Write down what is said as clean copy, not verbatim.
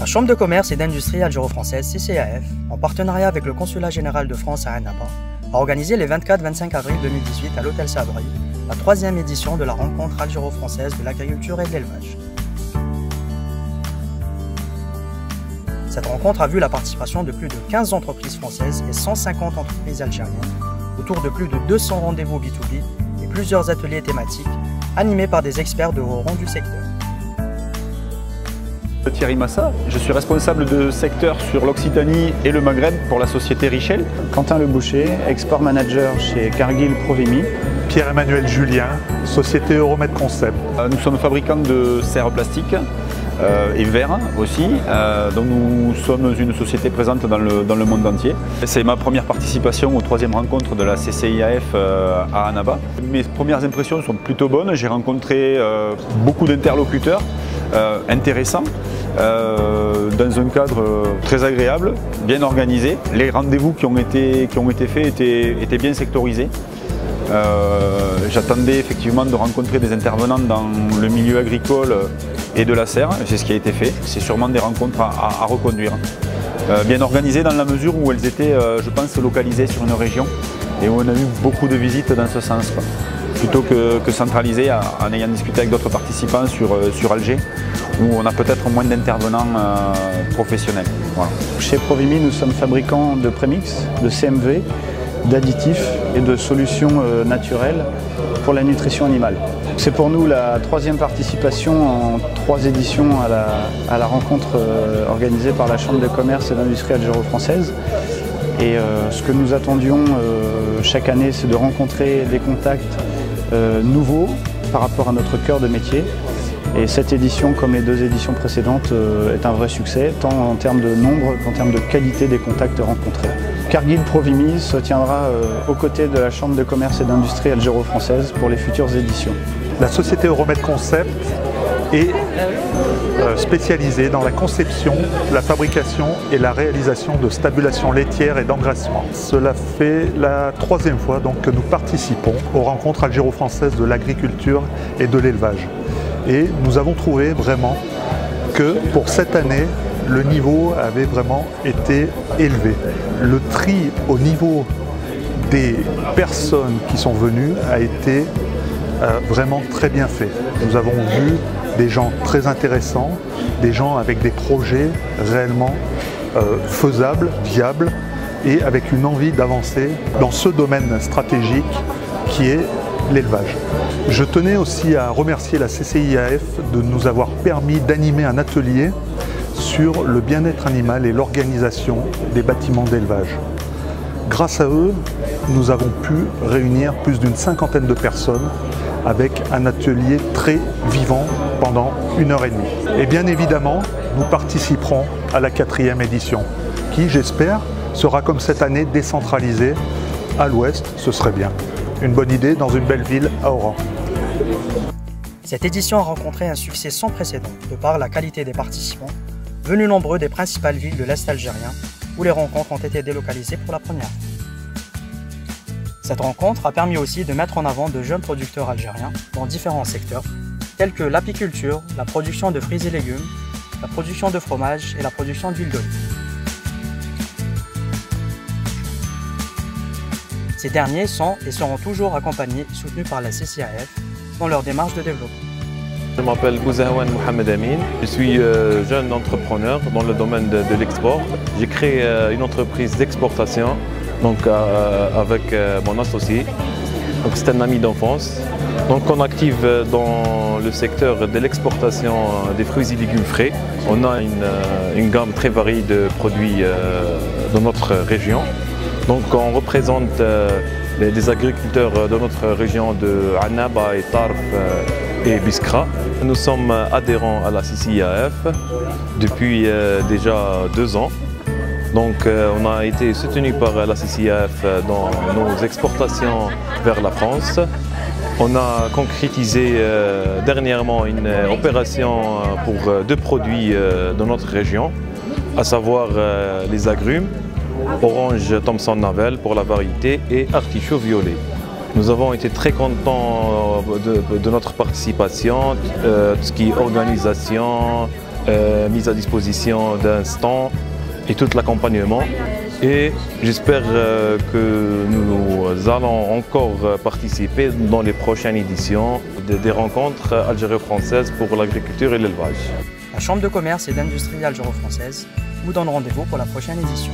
La Chambre de commerce et d'industrie algéro-française CCAF, en partenariat avec le Consulat général de France à Annaba, a organisé les 24-25 avril 2018 à l'Hôtel Sabri la 3e édition de la rencontre algéro-française de l'agriculture et de l'élevage. Cette rencontre a vu la participation de plus de 15 entreprises françaises et 150 entreprises algériennes, autour de plus de 200 rendez-vous B2B et plusieurs ateliers thématiques animés par des experts de haut rang du secteur. Thierry Massa, je suis responsable de secteur sur l'Occitanie et le Maghreb pour la société Richel. Quentin Leboucher, export manager chez Cargill Provimi. Pierre-Emmanuel Julien, société Euromed Concept. Nous sommes fabricants de serres plastiques et verre aussi, donc nous sommes une société présente dans le monde entier. C'est ma première participation aux 3e rencontres de la CCIAF à Annaba. Mes premières impressions sont plutôt bonnes, j'ai rencontré beaucoup d'interlocuteurs intéressants, dans un cadre très agréable, bien organisé. Les rendez-vous qui ont été faits étaient bien sectorisés. J'attendais effectivement de rencontrer des intervenants dans le milieu agricole et de la serre, c'est ce qui a été fait. C'est sûrement des rencontres à reconduire. Bien organisées dans la mesure où elles étaient, je pense, localisées sur une région et où on a eu beaucoup de visites dans ce sens, quoi. Plutôt que centralisées en ayant discuté avec d'autres participants sur Alger, où on a peut-être moins d'intervenants professionnels. Voilà. Chez Provimi, nous sommes fabricants de prémix, de CMV, d'additifs et de solutions naturelles pour la nutrition animale. C'est pour nous la 3e participation en 3 éditions à la rencontre organisée par la Chambre de commerce et d'industrie algéro-française. Et ce que nous attendions chaque année, c'est de rencontrer des contacts nouveaux par rapport à notre cœur de métier. Et cette édition, comme les 2 éditions précédentes, est un vrai succès, tant en termes de nombre qu'en termes de qualité des contacts rencontrés. Cargill Provimi se tiendra aux côtés de la Chambre de commerce et d'industrie algéro-française pour les futures éditions. La société Euromed Concept est spécialisée dans la conception, la fabrication et la réalisation de stabulations laitières et d'engraissement. Cela fait la 3e fois donc, que nous participons aux rencontres algéro-françaises de l'agriculture et de l'élevage. Et nous avons trouvé vraiment que pour cette année, le niveau avait vraiment été élevé. Le tri au niveau des personnes qui sont venues a été vraiment très bien fait. Nous avons vu des gens très intéressants, des gens avec des projets réellement faisables, viables et avec une envie d'avancer dans ce domaine stratégique qui est l'élevage. Je tenais aussi à remercier la CCIAF de nous avoir permis d'animer un atelier sur le bien-être animal et l'organisation des bâtiments d'élevage. Grâce à eux, nous avons pu réunir plus d'une 50aine de personnes avec un atelier très vivant pendant 1h30. Et bien évidemment, nous participerons à la 4e édition, qui, j'espère, sera comme cette année décentralisée à l'ouest, ce serait bien. Une bonne idée dans une belle ville à Oran. Cette édition a rencontré un succès sans précédent de par la qualité des participants, venus nombreux des principales villes de l'Est algérien, où les rencontres ont été délocalisées pour la première fois. Cette rencontre a permis aussi de mettre en avant de jeunes producteurs algériens dans différents secteurs, tels que l'apiculture, la production de fruits et légumes, la production de fromage et la production d'huile d'olive. Ces derniers sont et seront toujours accompagnés et soutenus par la CCAF dans leur démarche de développement. Je m'appelle Bouzahouane Mohamed Amin, je suis jeune entrepreneur dans le domaine de l'export. J'ai créé une entreprise d'exportation avec mon associé. C'est un ami d'enfance. Donc on active dans le secteur de l'exportation des fruits et légumes frais. On a une gamme très variée de produits dans notre région. Donc on représente les agriculteurs de notre région de Annaba et Tarf et Biskra. Nous sommes adhérents à la CCIAF depuis déjà 2 ans. Donc on a été soutenu par la CCIAF dans nos exportations vers la France. On a concrétisé dernièrement une opération pour 2 produits de notre région, à savoir les agrumes, orange Thomson Navel pour la variété et artichaut violet. Nous avons été très contents de notre participation, tout ce qui est organisation, mise à disposition d'un stand et tout l'accompagnement. Et j'espère que nous allons encore participer dans les prochaines éditions des rencontres algéro-françaises pour l'agriculture et l'élevage. La Chambre de commerce et d'industrie algéro-française vous donne rendez-vous pour la prochaine édition.